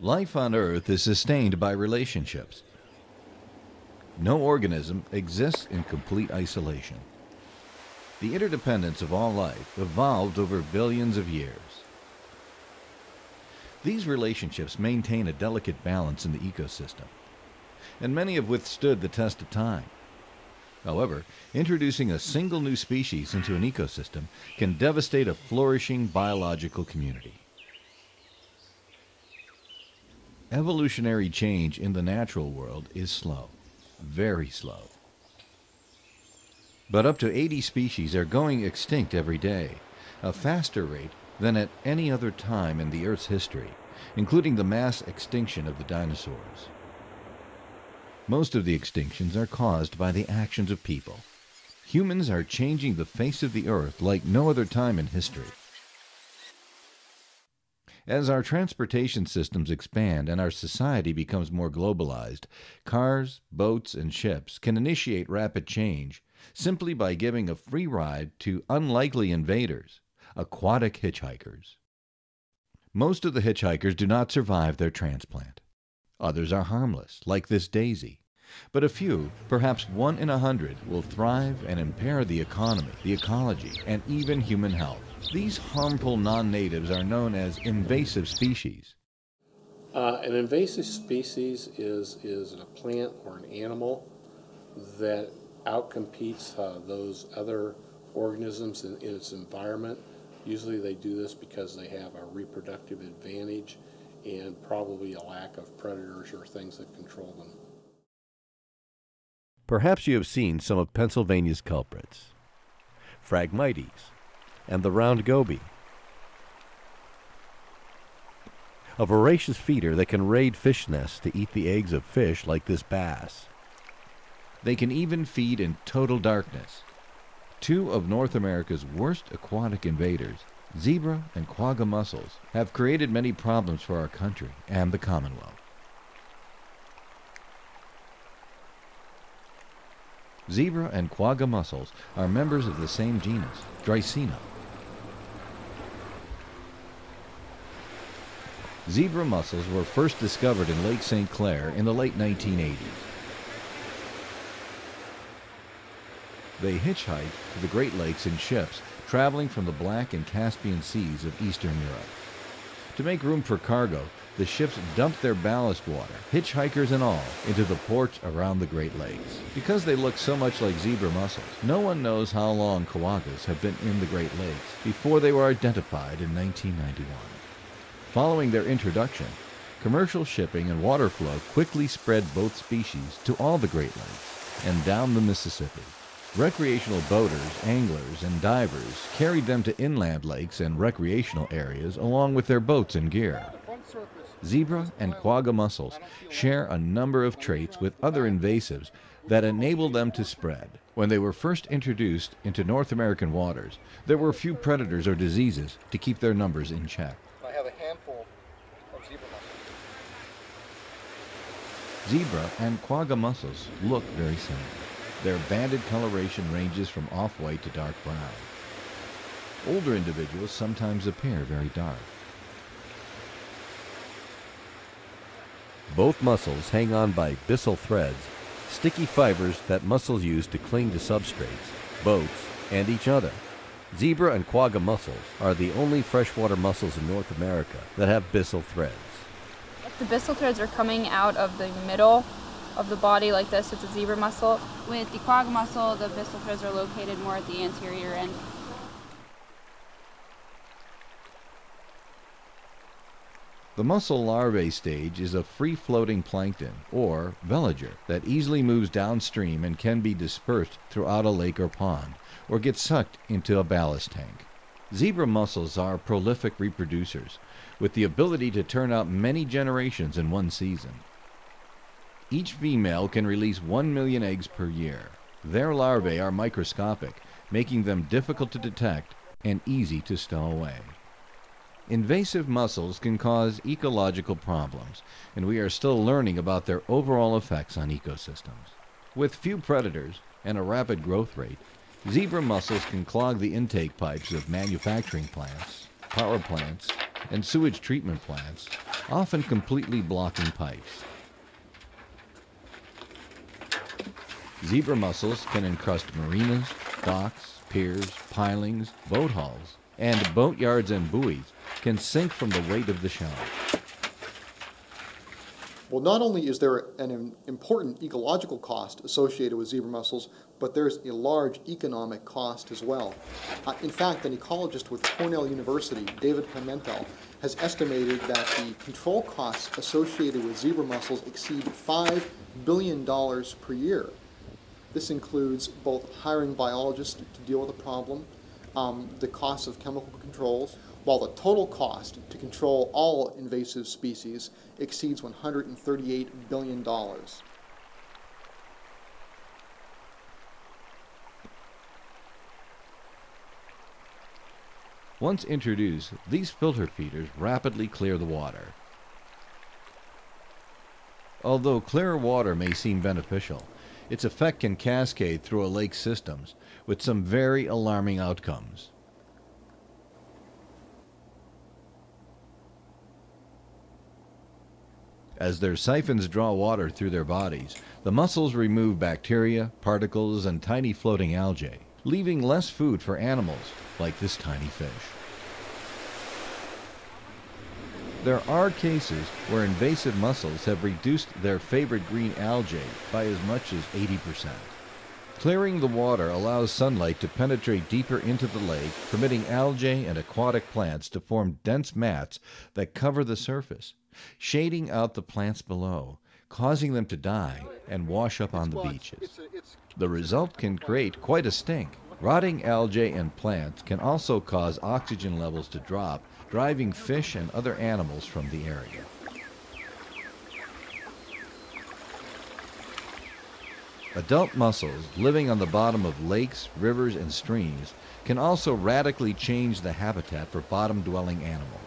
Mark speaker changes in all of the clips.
Speaker 1: Life on Earth is sustained by relationships. No organism exists in complete isolation. The interdependence of all life evolved over billions of years. These relationships maintain a delicate balance in the ecosystem, and many have withstood the test of time. However, introducing a single new species into an ecosystem can devastate a flourishing biological community. Evolutionary change in the natural world is slow, very slow. But up to 80 species are going extinct every day, a faster rate than at any other time in the Earth's history, including the mass extinction of the dinosaurs. Most of the extinctions are caused by the actions of people. Humans are changing the face of the Earth like no other time in history. As our transportation systems expand and our society becomes more globalized, cars, boats, and ships can initiate rapid change simply by giving a free ride to unlikely invaders, aquatic hitchhikers. Most of the hitchhikers do not survive their transplant. Others are harmless, like this daisy. But a few, perhaps 1 in 100, will thrive and impair the economy, the ecology, and even human health. These harmful non-natives are known as invasive species.
Speaker 2: An invasive species is a plant or an animal that outcompetes those other organisms in its environment. Usually they do this because they have a reproductive advantage and probably a lack of predators or things that control them.
Speaker 3: Perhaps you have seen some of Pennsylvania's culprits, Phragmites and the round goby, a voracious feeder that can raid fish nests to eat the eggs of fish like this bass.
Speaker 1: They can even feed in total darkness. Two of North America's worst aquatic invaders, zebra and quagga mussels, have created many problems for our country and the Commonwealth. Zebra and quagga mussels are members of the same genus, Dreissena. Zebra mussels were first discovered in Lake St. Clair in the late 1980s. They hitchhike to the Great Lakes in ships traveling from the Black and Caspian Seas of Eastern Europe. To make room for cargo, the ships dumped their ballast water, hitchhikers and all, into the ports around the Great Lakes. Because they look so much like zebra mussels, no one knows how long quaggas have been in the Great Lakes before they were identified in 1991. Following their introduction, commercial shipping and water flow quickly spread both species to all the Great Lakes and down the Mississippi. Recreational boaters, anglers, and divers carried them to inland lakes and recreational areas along with their boats and gear. Zebra and quagga mussels share a number of traits with other invasives that enable them to spread. When they were first introduced into North American waters, there were few predators or diseases to keep their numbers in check.
Speaker 4: I have a handful of zebra mussels.
Speaker 1: Zebra and quagga mussels look very similar. Their banded coloration ranges from off-white to dark brown. Older individuals sometimes appear very dark.
Speaker 3: Both mussels hang on by byssal threads, sticky fibers that mussels use to cling to substrates, boats, and each other. Zebra and quagga mussels are the only freshwater mussels in North America that have byssal threads.
Speaker 5: The byssal threads are coming out of the middle of the body like this. It's a zebra mussel. With the quagga mussel, the byssal threads are located more at the anterior end.
Speaker 1: The mussel larvae stage is a free-floating plankton, or veliger, that easily moves downstream and can be dispersed throughout a lake or pond, or get sucked into a ballast tank. Zebra mussels are prolific reproducers, with the ability to turn out many generations in one season. Each female can release 1 million eggs per year. Their larvae are microscopic, making them difficult to detect and easy to stow away. Invasive mussels can cause ecological problems, and we are still learning about their overall effects on ecosystems. With few predators and a rapid growth rate, zebra mussels can clog the intake pipes of manufacturing plants, power plants, and sewage treatment plants, often completely blocking pipes. Zebra mussels can encrust marinas, docks, piers, pilings, boat hulls, and boatyards and buoys can sink from the weight of the shell.
Speaker 4: Well, not only is there an important ecological cost associated with zebra mussels, but there's a large economic cost as well. In fact, an ecologist with Cornell University, David Pimentel, has estimated that the control costs associated with zebra mussels exceed $5 billion per year. This includes both hiring biologists to deal with the problem, the cost of chemical controls, while the total cost to control all invasive species exceeds $138 billion.
Speaker 1: Once introduced, these filter feeders rapidly clear the water. Although clearer water may seem beneficial, its effect can cascade through a lake's systems with some very alarming outcomes. As their siphons draw water through their bodies, the mussels remove bacteria, particles, and tiny floating algae, leaving less food for animals like this tiny fish. There are cases where invasive mussels have reduced their favorite green algae by as much as 80%. Clearing the water allows sunlight to penetrate deeper into the lake, permitting algae and aquatic plants to form dense mats that cover the surface, shading out the plants below, causing them to die and wash up on the beaches. The result can create quite a stink. Rotting algae and plants can also cause oxygen levels to drop, driving fish and other animals from the area. Adult mussels living on the bottom of lakes, rivers, and streams can also radically change the habitat for bottom-dwelling animals.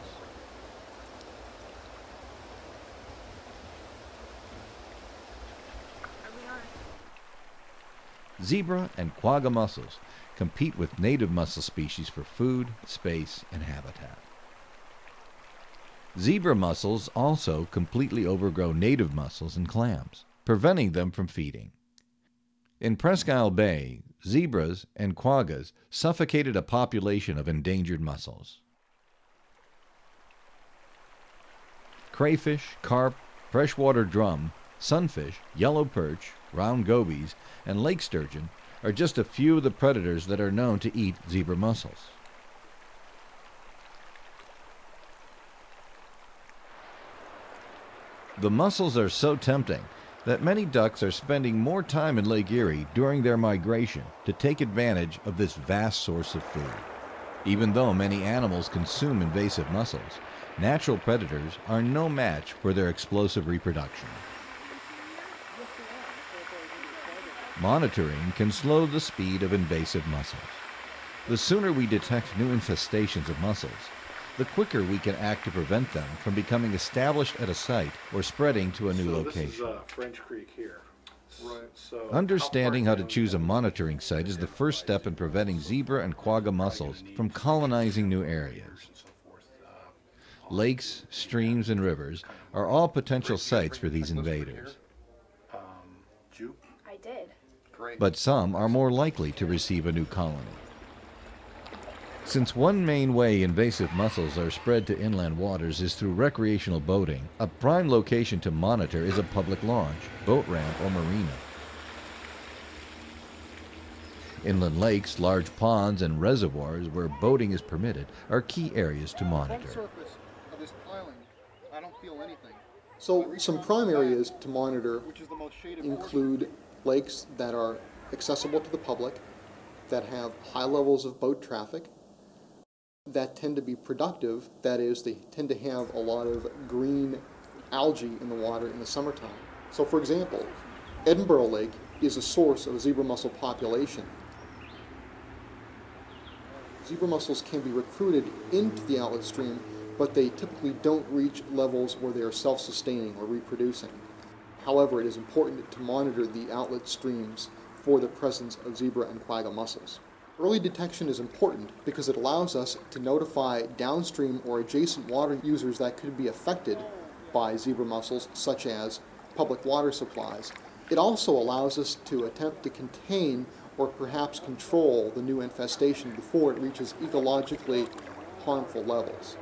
Speaker 1: Zebra and quagga mussels compete with native mussel species for food, space, and habitat. Zebra mussels also completely overgrow native mussels and clams, preventing them from feeding. In Presque Isle Bay, zebras and quaggas suffocated a population of endangered mussels. Crayfish, carp, freshwater drum, sunfish, yellow perch, round gobies, and lake sturgeon are just a few of the predators that are known to eat zebra mussels. The mussels are so tempting that many ducks are spending more time in Lake Erie during their migration to take advantage of this vast source of food. Even though many animals consume invasive mussels, natural predators are no match for their explosive reproduction. Monitoring can slow the speed of invasive mussels. The sooner we detect new infestations of mussels, the quicker we can act to prevent them from becoming established at a site or spreading to a new location.
Speaker 2: This is French Creek here.
Speaker 4: Right.
Speaker 2: So
Speaker 1: Understanding how to choose a monitoring site is the first step in preventing zebra and quagga mussels from colonizing new areas. Lakes, streams, and rivers are all potential sites for these invaders.
Speaker 5: I did.
Speaker 1: But some are more likely to receive a new colony. Since one main way invasive mussels are spread to inland waters is through recreational boating, a prime location to monitor is a public launch, boat ramp, or marina. Inland lakes, large ponds, and reservoirs where boating is permitted are key areas to monitor.
Speaker 4: Surface of this piling, I don't feel anything. So some prime areas to monitor include lakes that are accessible to the public, that have high levels of boat traffic, that tend to be productive, that is, they tend to have a lot of green algae in the water in the summertime. So for example, Edinburgh Lake is a source of a zebra mussel population. Zebra mussels can be recruited into the outlet stream, but they typically don't reach levels where they are self-sustaining or reproducing. However, it is important to monitor the outlet streams for the presence of zebra and quagga mussels. Early detection is important because it allows us to notify downstream or adjacent water users that could be affected by zebra mussels, such as public water supplies. It also allows us to attempt to contain or perhaps control the new infestation before it reaches ecologically harmful levels.